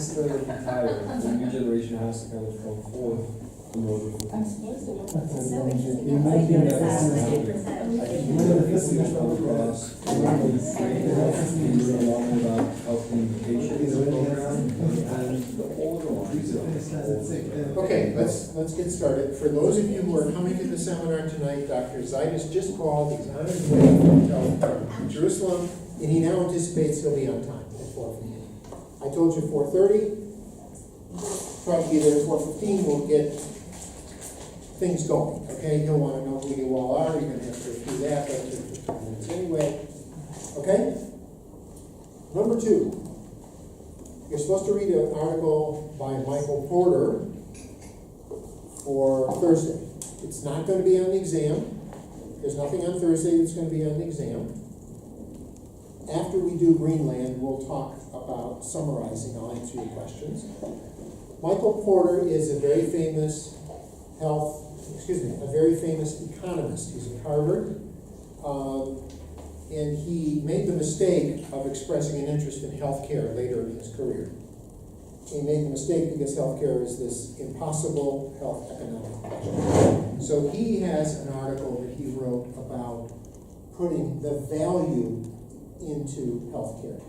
has to retire, the new generation has to kind of come forth in order for I'm supposed to. That's So interesting. It might be It's that like this is- 8%. I think one of the things we come across, we learn a lot more about health communications program and the older ones. Okay, let's get started. For those of you who are coming to the seminar tonight, Dr. Zaitis just called, he's on his way from Jerusalem, and he now anticipates he'll be on time at 4:15. I told you 4:30, try to be there at 4:15, we'll get things going, okay? He'll want to know who you all are, you're gonna have to do that, that's in 15 minutes anyway, okay? Number 2. You're supposed to read an article by Michael Porter for Thursday. It's not going to be on the exam. There's nothing on Thursday that's going to be on the exam. After we do Greenland, we'll talk about summarizing. I'll answer your questions. Michael Porter is a very famous economist. He's at Harvard. And he made the mistake of expressing an interest in healthcare later in his career. He made the mistake because healthcare is this impossible health economic question. So he has an article that he wrote about putting the value into healthcare,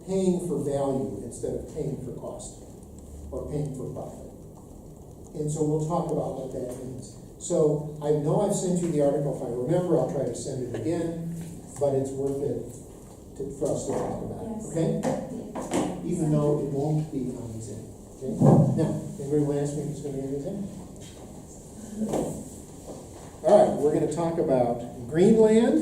paying for value instead of paying for cost or paying for profit. And so we'll talk about what that means. So I know I've sent you the article. If I remember, I'll try to send it again. But it's worth it for us to talk about it, okay? Even though it won't be on the exam, okay? Now, anybody want to ask me if it's going to be on the exam? All right, we're going to talk about Greenland.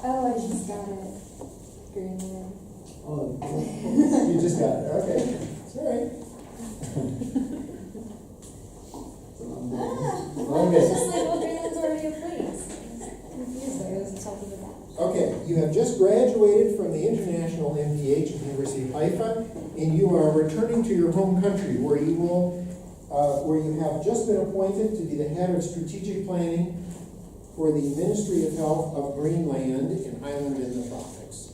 Oh, I just got it. Greenland. Oh, you just got it, okay. It's all right. I was just like, well, Greenland's already a place. Confused, I was talking about. Okay, you have just graduated from the International MPH at the University of Haifa, and you are returning to your home country where you have just been appointed to be the head of strategic planning for the Ministry of Health of Greenland, an island in the tropics.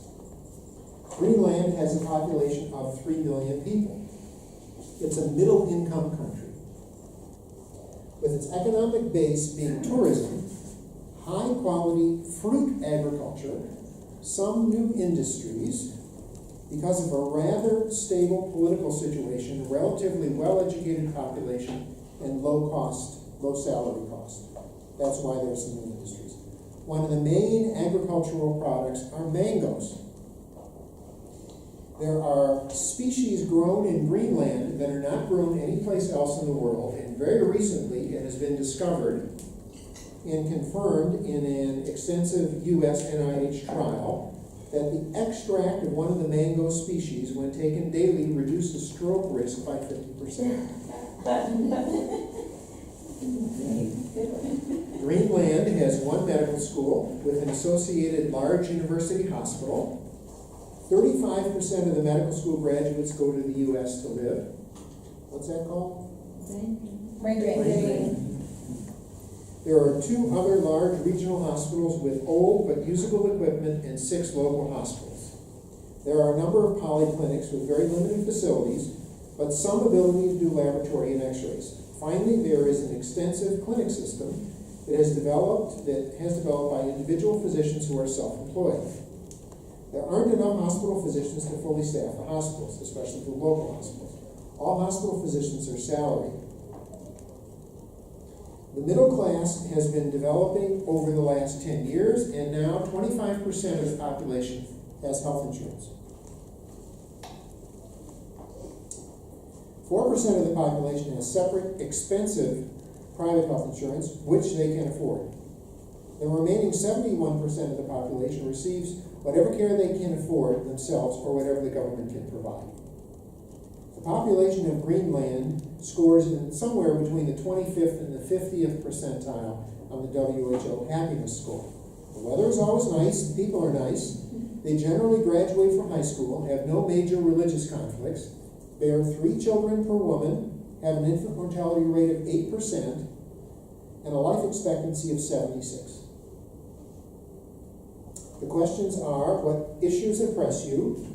Greenland has a population of 3 million people. It's a middle-income country, with its economic base being tourism, high-quality fruit agriculture, some new industries, because of a rather stable political situation, relatively well-educated population, and low salary cost. That's why there's some new industries. One of the main agricultural products are mangoes. There are species grown in Greenland that are not grown anyplace else in the world, and very recently it has been discovered and confirmed in an extensive U.S. NIH trial that the extract of one of the mango species, when taken daily, reduces stroke risk by 50%. Greenland has one medical school with an associated large university hospital. 35% of the medical school graduates go to the U.S. to live. What's that called? Brain drain. There are 2 other large regional hospitals with old but usable equipment and 6 local hospitals. There are a number of polyclinics with very limited facilities, but some ability to do laboratory and x-rays. Finally, there is an extensive clinic system that has developed by individual physicians who are self-employed. There aren't enough hospital physicians to fully staff the hospitals, especially the local hospitals. All hospital physicians are salaried. The middle class has been developing over the last 10 years, and now 25% of the population has health insurance. 4% of the population has separate, expensive private health insurance, which they can afford. The remaining 71% of the population receives whatever care they can afford themselves or whatever the government can provide. The population of Greenland scores in somewhere between the 25th and the 50th percentile on the WHO happiness score. The weather is always nice, the people are nice, they generally graduate from high school, have no major religious conflicts, bear 3 children per woman, have an infant mortality rate of 8%, and a life expectancy of 76. The questions are, what issues impress you?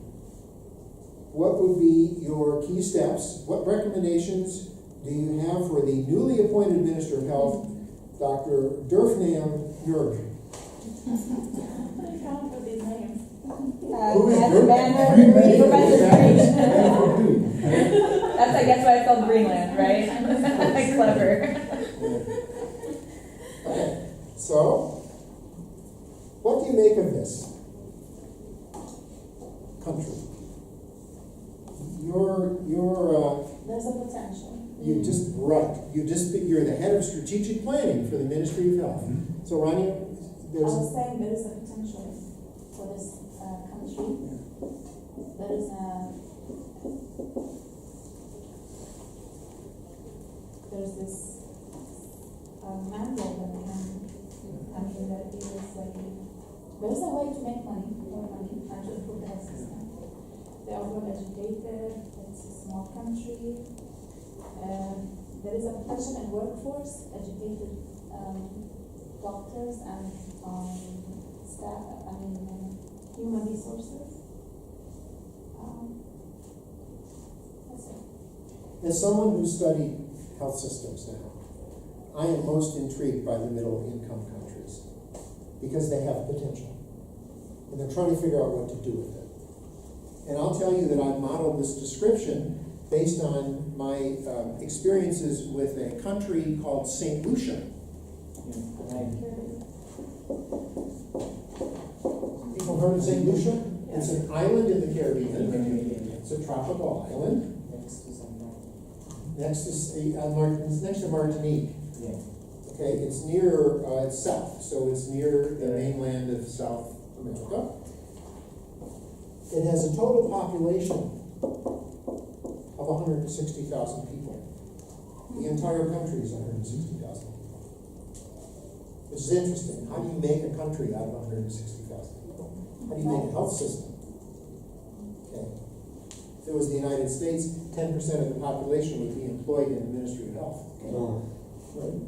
What would be your key steps? What recommendations do you have for the newly appointed Minister of Health, Dr. Durfnam Yurg? Come for these names. Who is That's Green- Amanda Green- Green, Green- Professor Green. Green. That's, I guess, why it's called Greenland, right? Clever. Okay, so, what do you make of this country? There's a potential. You're the head of strategic planning for the Ministry of Health. So Rania, I was saying there is a potential for this country. There is there's this manual that that is like, there is a way to make money, more money, and to improve the health system. They are well educated, it's a small country, there is a potential in workforce, educated doctors and staff, human resources. That's it. as someone who studied health systems now, I am most intrigued by the middle income countries because they have potential. And they're trying to figure out what to do with it. And I'll tell you that I've modeled this description based on my experiences with a country called St. Lucia. People heard of St. Lucia? It's an island in the Caribbean. It's a tropical island. Next to Martinique. Okay, it's near, it's south, so it's near the mainland of South America. It has a total population of 160,000 people. The entire country is 160,000 people. Which is interesting. How do you make a country out of 160,000 people? How do you make a health system? Okay. If it was the United States, 10% of the population would be employed in the Ministry of Health. Okay. Right.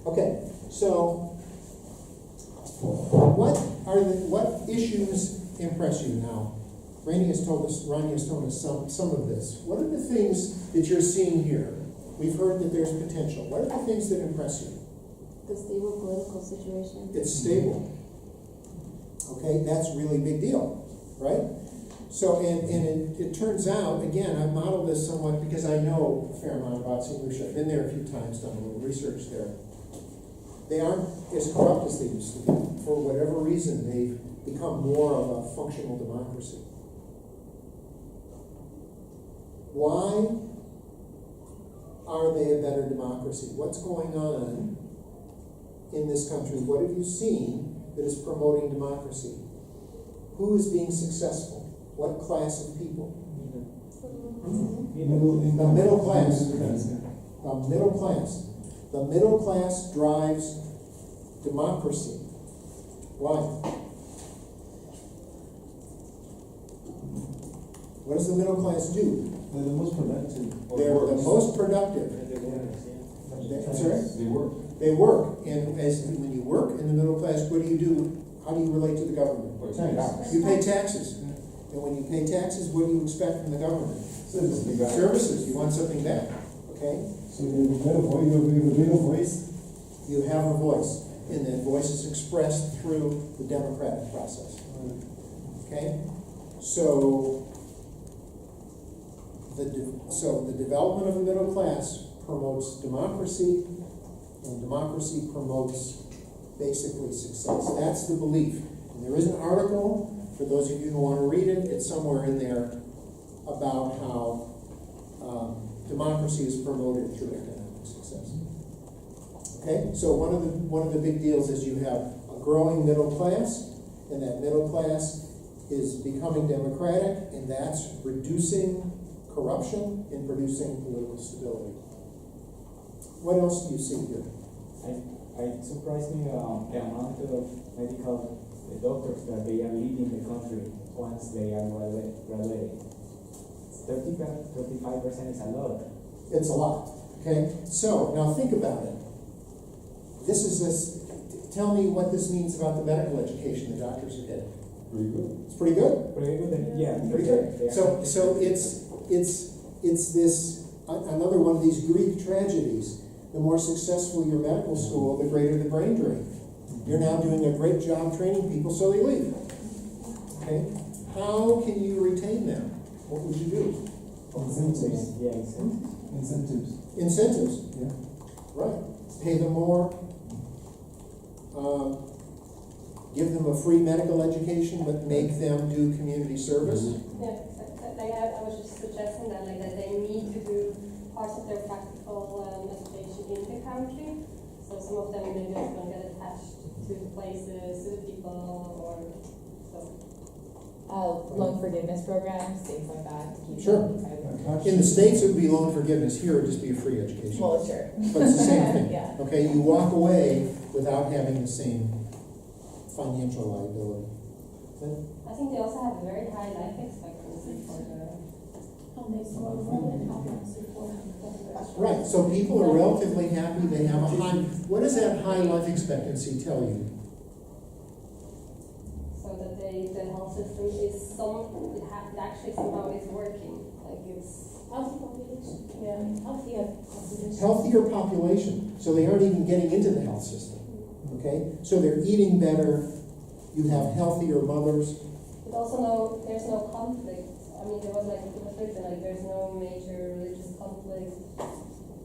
Okay, so what issues impress you now? Ronnie has told us some of this. What are the things that you're seeing here? We've heard that there's potential. What are the things that impress you? The stable political situation. It's stable. Okay, that's a really big deal, right? So, and it turns out, again, I've modeled this somewhat because I know a fair amount about St. Lucia. I've been there a few times, done a little research there. They aren't as corrupt as they used to be. For whatever reason, they've become more of a functional democracy. Why are they a better democracy? What's going on in this country? What have you seen that is promoting democracy? Who is being successful? What class of people? The middle class. The middle class. The middle class drives democracy. Why? What does the middle class do? They're the most productive. They're the most productive. Sorry? They work. They work. And when you work in the middle class, what do you do? How do you relate to the government? Tax. You pay taxes. And when you pay taxes, what do you expect from the government? Services. You want something back. Okay? So you have a better voice. You have a voice. And that voice is expressed through the democratic process. Okay? So the development of the middle class promotes democracy, and democracy promotes basically success. That's the belief. And there is an article, for those of you who want to read it, it's somewhere in there, about how democracy is promoted through economic success. Okay, so one of the big deals is you have a growing middle class, and that middle class is becoming democratic, and that's reducing corruption and producing political stability. What else do you see here? It surprised me the amount of medical doctors that they are leaving the country once they are graduated. 35% is a lot. It's a lot. Okay, so now think about it. tell me what this means about the medical education the doctors are getting. Pretty good. It's pretty good. Pretty good, and yeah. Pretty good. So it's this, another one of these Greek tragedies. The more successful your medical school, the greater the brain drain. You're now doing a great job training people, so they leave. Okay? How can you retain them? What would you do? Incentives. Yeah, incentives. Incentives. Incentives, Yeah. right. Pay them more. Give them a free medical education, but make them do community service. Yeah, I was just suggesting that, like, that they need to do parts of their practical education in the country. So some of them maybe don't get attached to the places, to the people, or so. Loan forgiveness programs, things like that, to keep Sure. them excited. In the States, it would be loan forgiveness. Here, it would just be a free education. Well, sure. But it's the same thing. Yeah. Okay, you walk away without having the same financial liability. I think they also have a very high life expectancy for the. Right, so people are relatively happy, they have a high, what does that high life expectancy tell you? So that the health system is it actually somehow is working, like it's. Healthy population. Yeah, healthier population. Healthier population, so they aren't even getting into the health system, okay? So they're eating better, you have healthier mothers. But also there's no conflict. I mean, there was written, like there's no major religious conflict.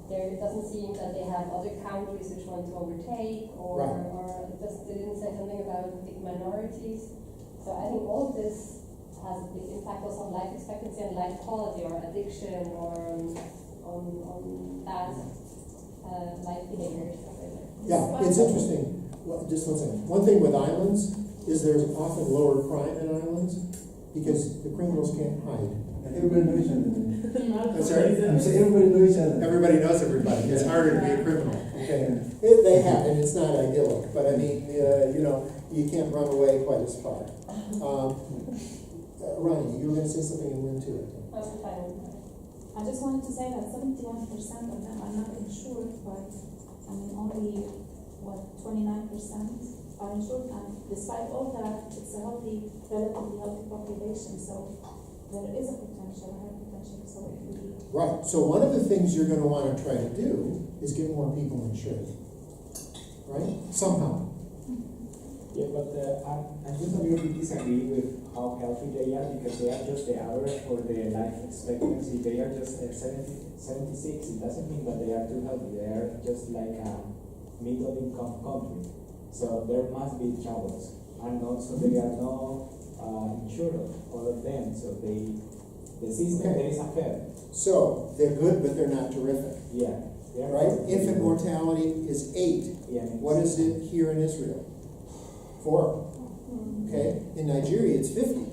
It doesn't seem that they have other countries which want to overtake, or they didn't say something about big minorities. So I think all of this has a big impact also on life expectancy and life quality, or addiction, or on bad life behaviors. Yeah, it's interesting. Well, just one second. One thing with islands is there's often lower crime in islands because the criminals can't hide. Everybody knows each other. That's right. I'm saying everybody knows each other. Everybody knows everybody. It's harder to be a criminal. Okay. They have, and it's not idyllic, but I mean, you can't run away quite as far. Ronnie, you were going to say something and went to it. I'm fine. I just wanted to say that 71% of them are not insured, but I mean only 29% are insured, and despite all that, it's a relatively healthy population. So there is a potential, a high potential. So if we Right. So one of the things you're going to want to try to do is get more people insured, right? Somehow. Yeah, but I just a little bit disagree with how healthy they are, because they are just the average for the life expectancy. They are just 76. It doesn't mean that they are too healthy. They are just like a middle income country. So there must be troubles. And also they are not insured, all of them. So the system there is unfair. So they're good, but they're not terrific, Yeah. They are right? Infant mortality is 8. Yeah. What is it here in Israel? 4. Okay, in Nigeria it's 50.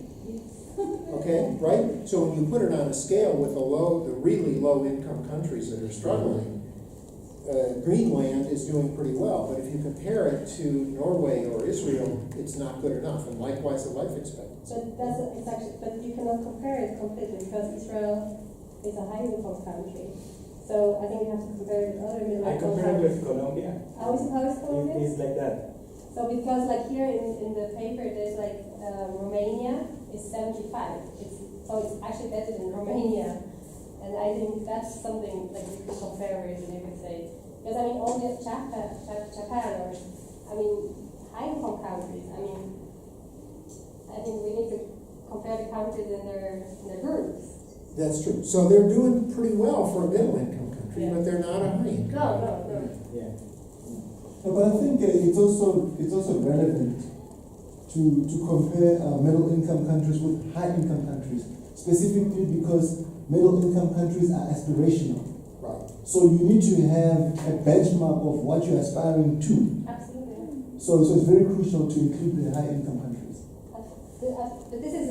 Okay, right? So when you put it on a scale with the really low income countries that are struggling, Greenland is doing pretty well. But if you compare it to Norway or Israel, it's not good enough. And likewise, the life expectancy. But you cannot compare it completely, because Israel is a high income country. So I think you have to compare it with other middle I income compare it countries. with Colombia. How is Colombia? It's like that. So because like here in the paper there's like Romania is 75. So it's actually better than Romania. And I think that's something like you could compare with, and you could say, because I mean all the Japan or high income countries, I think we need to compare the countries in their groups. That's true. So they're doing pretty well for a middle income country, but they're not a high income. No. Yeah. No, but I think it's also relevant to compare middle income countries with high income countries, specifically because middle income countries are aspirational. Right. So you need to have a benchmark of what you're aspiring to. Absolutely. So it's very crucial to include the high income countries. But this is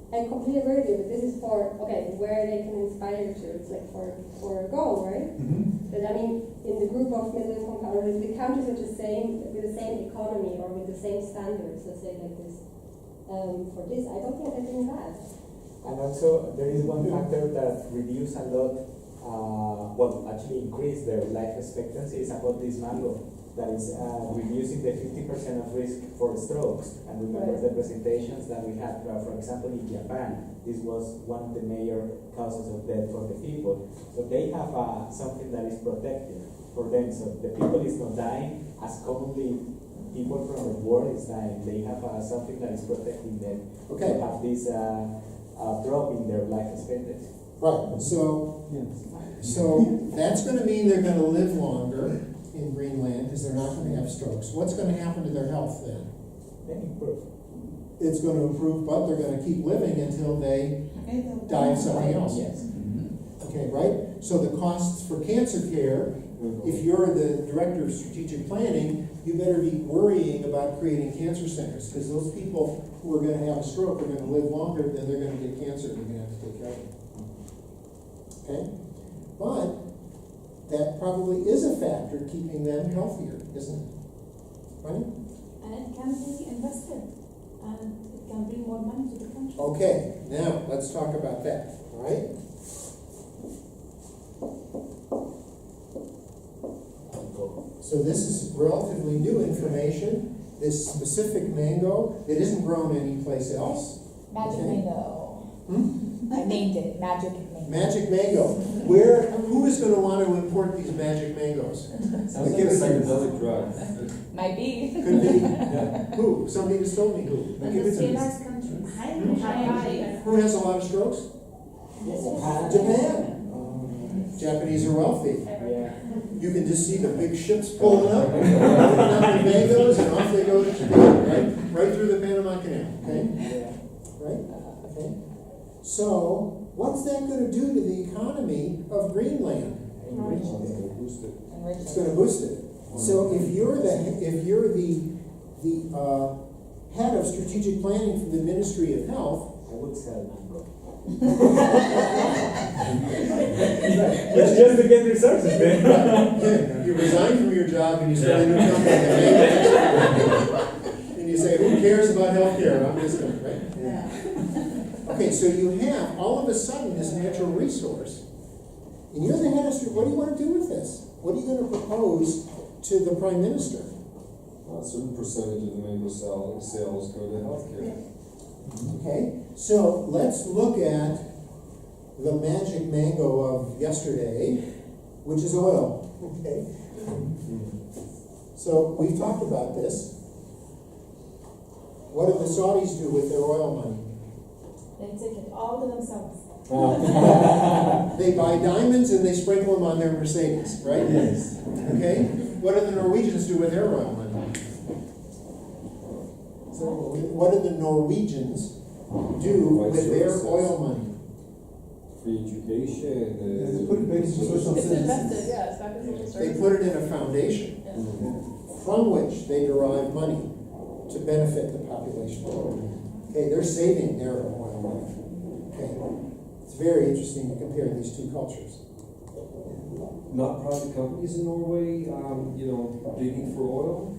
I completely agree with you. But this is for where they can inspire to. It's like for a goal, right? Mm-hmm. But in the group of middle income countries, the countries with the same economy or with the same standards, let's say like this. For this, I don't think they're doing bad. And also, there is one factor that reduce a lot, actually increase their life expectancy is about this mango. that is reducing the 50% of risk for strokes. And remember the presentations that we had, for example, in Japan, this was one of the major causes of death for the people. So they have something that is protective for them. So the people is not dying as commonly people from the war is dying. They have something that is protecting them. Okay. They have this drop in their life expectancy. Right, so that's gonna mean they're gonna live longer in Greenland, because they're not gonna have strokes. What's gonna happen to their health then? Then improve. It's gonna improve, but they're gonna keep living until they die of something else. Yes. Okay, right? So the costs for cancer care, if you're the director of strategic planning, you better be worrying about creating cancer centers, because those people who are gonna have a stroke are gonna live longer, then they're gonna get cancer, and you're gonna have to take care of them. Okay? But that probably is a factor keeping them healthier, isn't it? Right? And it can be invested, and it can bring more money to the country. Okay, now let's talk about that, all right? So this is relatively new information, this specific mango that isn't grown anyplace else. Magic Okay. mango. Hmm? I named it Magic Mango. Magic mango. Who is gonna want to import these magic mangoes? Sounds like a psychedelic drug. Might be. Could be. Yeah. Who? Somebody just told me who. Give it to me. Who has a lot of strokes? Japan. Japanese are wealthy. Yeah. You can just see the big ships pulling up, picking up the mangoes, and off they go to Japan, right through the Panama Canal, okay? Yeah. Right? Okay. So, what's that gonna do to the economy of Greenland? It's gonna boost it. So if you're the head of strategic planning for the Ministry of Health, I would sell mango. Just to get resources, man. you resign from your job and you start a new company, and you say, who cares about healthcare? I'm just gonna, right? Okay, so you have all of a sudden this natural resource, and you're the head of what do you want to do with this? What are you going to propose to the Prime Minister? A certain percentage of the mango sales go to healthcare. Okay, so let's look at the magic mango of yesterday, which is oil. Okay, so we've talked about this. What do the Saudis do with their oil money? They take it all to themselves. They buy diamonds and they sprinkle them on their Mercedes, right? Yes. Okay, what do the Norwegians do with their oil money? So what do the Norwegians do with their oil money? Free education. They put it back into social services. yeah, it's back in They put it in a foundation from which they derive money to benefit the population. Okay, they're saving their oil money. Okay, it's very interesting to compare these two cultures. Not private companies in Norway, digging for oil.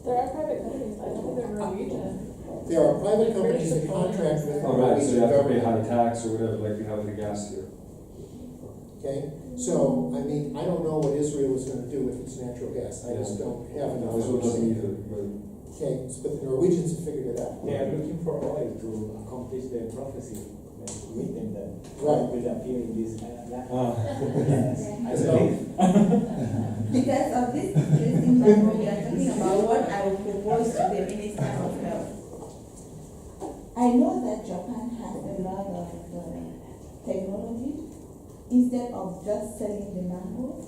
There are private companies, I don't think they're Norwegian. There are private companies that contract with the All right, so you Norwegian have to pay government. high tax or whatever, like we have with the gas here. Okay, so, I mean, I don't know what Israel is gonna do with its natural gas, I just don't have enough. Israel doesn't understanding. either, but Okay, but the Norwegians have figured it out. They are looking for oil to accomplish the prophecy written that Right. will appear in this land. Yes, I So- believe. Because of this interesting matter, we are talking about what I will propose to the Minister of Health. I know that Japan has a lot of technology. Instead of just selling the mango,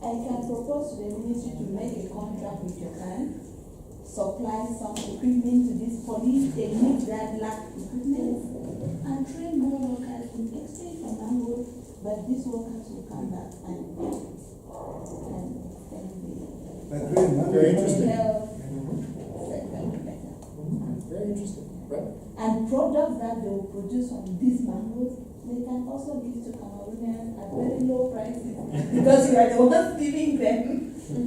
I can propose to the ministry to make a contract with Japan, supply some equipment to this police technique that lack equipment, and train more workers in exchange for mango, but these workers will come back and Like really, man. Very interesting. health Mhm. sector better. Very interesting, right? And products that they will produce from these mangoes, they can also give to Cameroonians at very low prices because you are the ones giving them.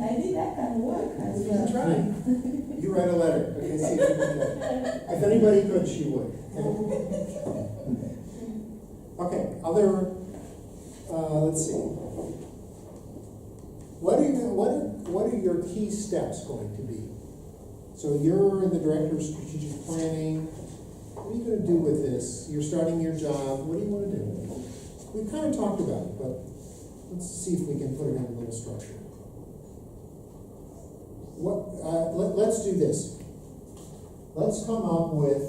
I think that can work as well. Try. You write a letter. Okay, see if you can get it. If anybody could, she would. Okay, other, let's see. What are your key steps going to be? So you're the director of strategic planning. What are you gonna do with this? You're starting your job. What do you wanna do? We've kind of talked about it, but let's see if we can put it in a little structure. Let's do this. Let's come up with,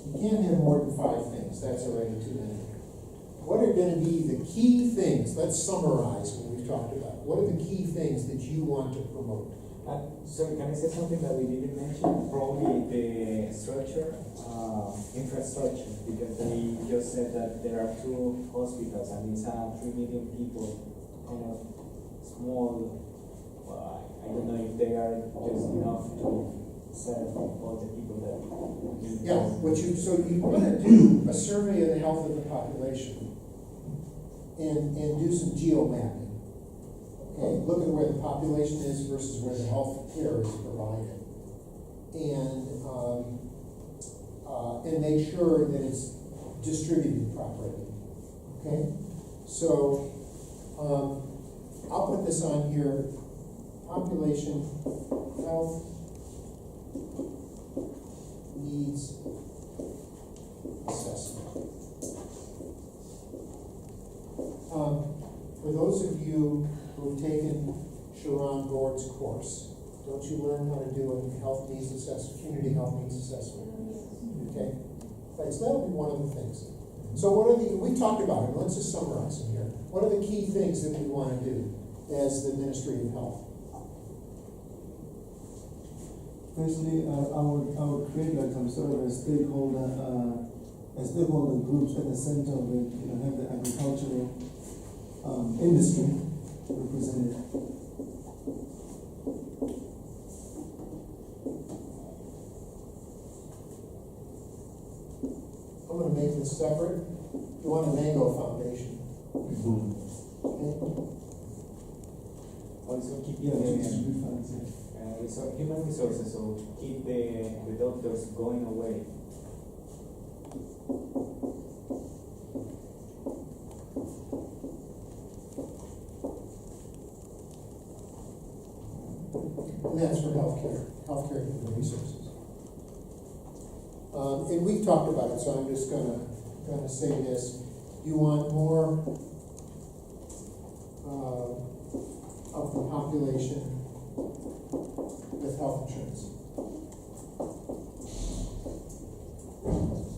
you can't have more than 5 things. That's already too many. What are gonna be the key things? Let's summarize what we've talked about. What are the key things that you want to promote? Sorry, can I say something that we didn't mention? Probably the structure, infrastructure, because they just said that there are 2 hospitals and it's 3 million people, kind of small. I don't know if they are just enough to serve all the people that need. Yeah, so you wanna do a survey of the health of the population and do some geo mapping. Okay, look at where the population is versus where the health care is provided. And make sure that it's distributed properly. Okay? So, I'll put this on here, population health needs assessment. For those of you who've taken Sharon Gord's course, don't you learn how to do a health needs assessment, community health needs assessment? Okay, right, so that'll be one of the things. So we talked about it, let's just summarize them here. What are the key things that we want to do as the Ministry of Health? Firstly, I would create like some sort of a stakeholder groups at the center of it, have the agricultural industry represented. I'm going to make this separate. You want a Mango Foundation. Okay. Also keep Yeah, the, distribute funds, yeah. human resources, so keep the doctors going away. And that's for healthcare human resources. And we've talked about it, so I'm just gonna say this. You want more of the population with health insurance.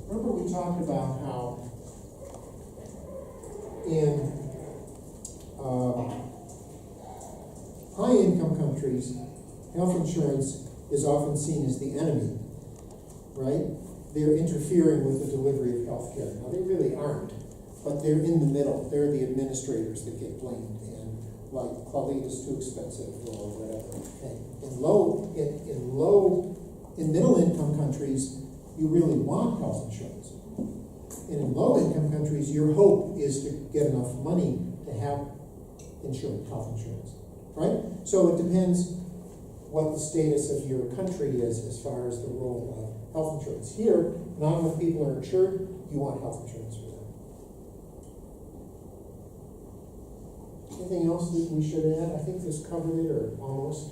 Remember we talked about how in high-income countries, health insurance is often seen as the enemy, right? They're interfering with the delivery of health care. Now, they really aren't, but they're in the middle. They're the administrators that get blamed, and like, Qualit is too expensive or whatever. And in middle-income countries, you really want health insurance. And in low-income countries, your hope is to get enough money to have health insurance, right? So it depends what the status of your country is as far as the role of health insurance. Here, not enough people are insured, you want health insurance for them. Anything else that we should add? I think this covered it, or almost.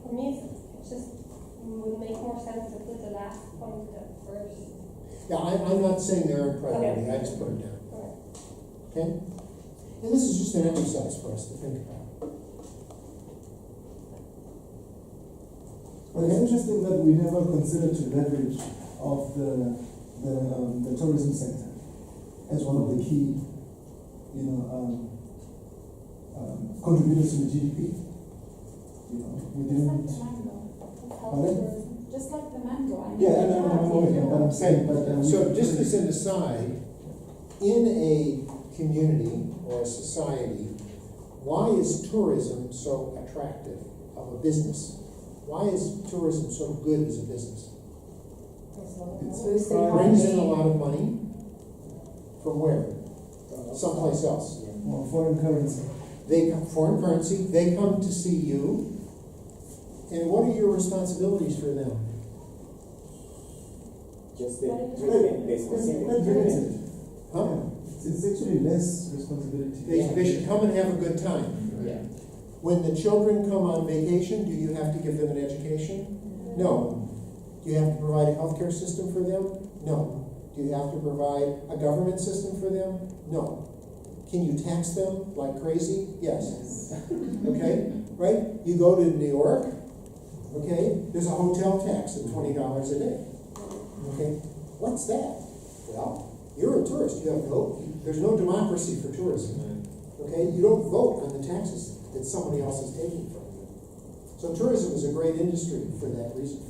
For me, it's just, it would make more sense to put the last point at first. Yeah, I'm not saying they're in priority, Okay. I just put it down. Alright. Okay? And this is just an exercise for us to think about. Well, it's interesting that we never considered to leverage of the tourism sector as one of the key, contributors to the GDP. We didn't. Pardon? Just like the mango. I mean, Yeah, I know, but I'm saying, So just as an aside, in a community or a society, why is tourism so attractive of a business? Why is tourism so good as a business? It brings in a lot of money. From where? Someplace else. Well, foreign currency. Foreign currency, they come to see you. And what are your responsibilities for them? Just the treatment, the specific treatment. Huh? It's actually less responsibility. They should come and have a good time. Yeah. When the children come on vacation, do you have to give them an education? No. Do you have to provide a healthcare system for them? No. Do you have to provide a government system for them? No. Can you tax them like crazy? Yes. Okay, right? You go to New York, okay, there's a hotel tax of $20 a day. Okay, what's that? Well, you're a tourist, there's no democracy for tourism. Okay, you don't vote on the taxes that somebody else is taking from you. So tourism is a great industry for that reason.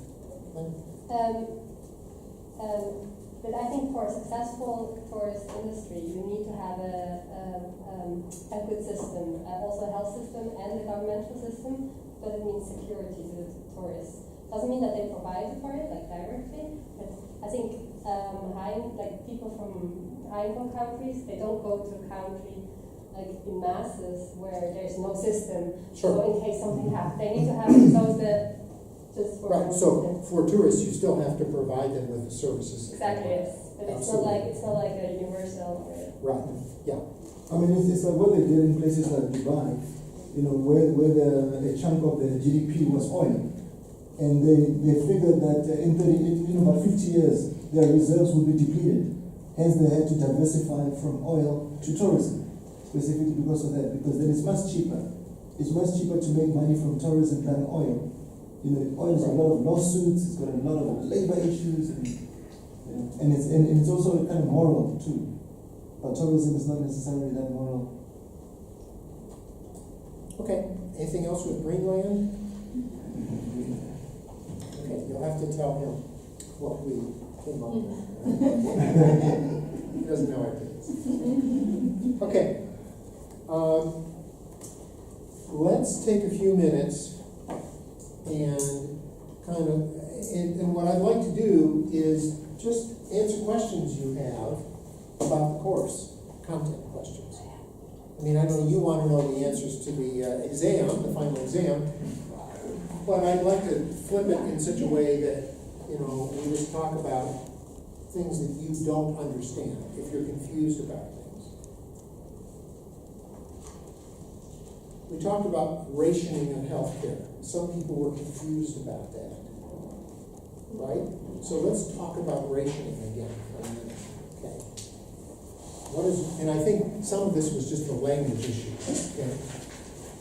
But I think for a successful tourist industry, you need to have a good system, also a health system and a governmental system, but it means security to the tourists. Doesn't mean that they provide for it, like directly, but I think people from high-income countries, they don't go to a country like in masses where there's no system. Sure. So in case something happens, they need to have it so that just for Right, so for tourists, you still have to provide them with the services. exactly, yes. But it's not like a universal. Right, yeah. I mean, it's like what they did in places like Dubai, you know, where a chunk of the GDP was oil. And they figured that in about 50 years, their reserves would be depleted. Hence, they had to diversify from oil to tourism, specifically because of that, because then it's much cheaper. It's much cheaper to make money from tourism than oil. You know, oil has a lot of lawsuits, it's got a lot of labor issues, and it's also kind of moral too. But tourism is not necessarily that moral. Okay, anything else with Greenland? Okay, you'll have to tell him what we came up with. He doesn't know our things. Okay. Let's take a few minutes and and what I'd like to do is just answer questions you have about the course, content questions. I mean, I know you want to know the answers to the exam, the final exam, but I'd like to flip it in such a way that, we just talk about things that you don't understand, if you're confused about things. We talked about rationing of healthcare. Some people were confused about that, right? So let's talk about rationing again for a minute. Okay. And I think some of this was just a language issue. Okay.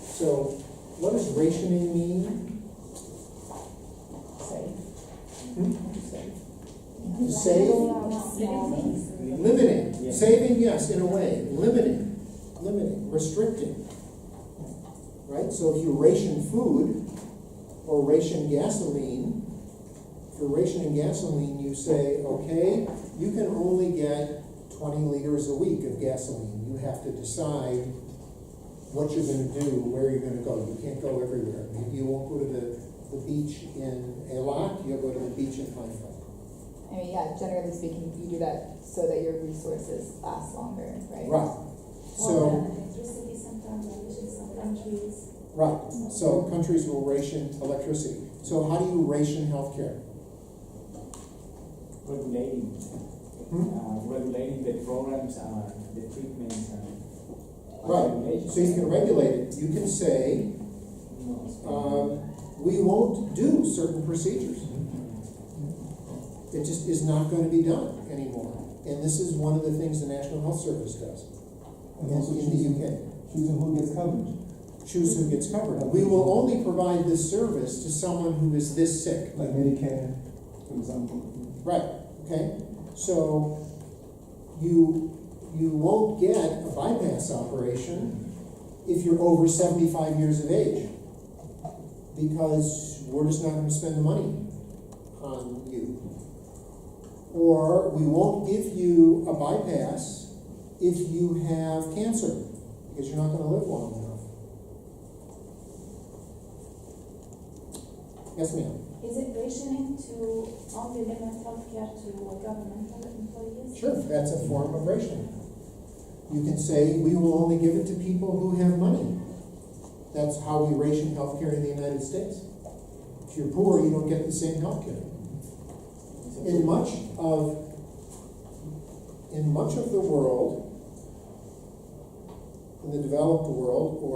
So, what does rationing mean? To save? Limiting. Yeah. Saving, yes, in a way. Limiting. Restricting. Right? So if you ration food or ration gasoline, if you're rationing gasoline, you say, okay, you can only get 20 liters a week of gasoline. You have to decide what you're going to do, where you're going to go. You can't go everywhere. Maybe you won't go to the beach in Eilat, you'll go to the beach in Haifa. I mean, yeah, generally speaking, you do that so that your resources last longer, right? Right. So, Electricity sometimes, in some countries. right. So countries will ration electricity. So how do you ration healthcare? Regulating. Regulating the programs, the treatments, Right. regulations. So you can regulate it. You can say, we won't do certain procedures. It just is not going to be done anymore. And this is one of the things the National Health Service does And also in the UK. choosing who gets covered. Choose who gets covered. We will only provide this service to someone who is this sick. Like Medicare, for example. Right, okay? So you won't get a bypass operation if you're over 75 years of age, because we're just not going to spend the money on you. Or we won't give you a bypass if you have cancer, because you're not going to live long enough. Yes, ma'am. Is it rationing to only limit healthcare to governmental employees? Sure, that's a form of rationing. You can say, we will only give it to people who have money. That's how we ration healthcare in the United States. If you're poor, you don't get the same healthcare. In much of the world, in the developed world or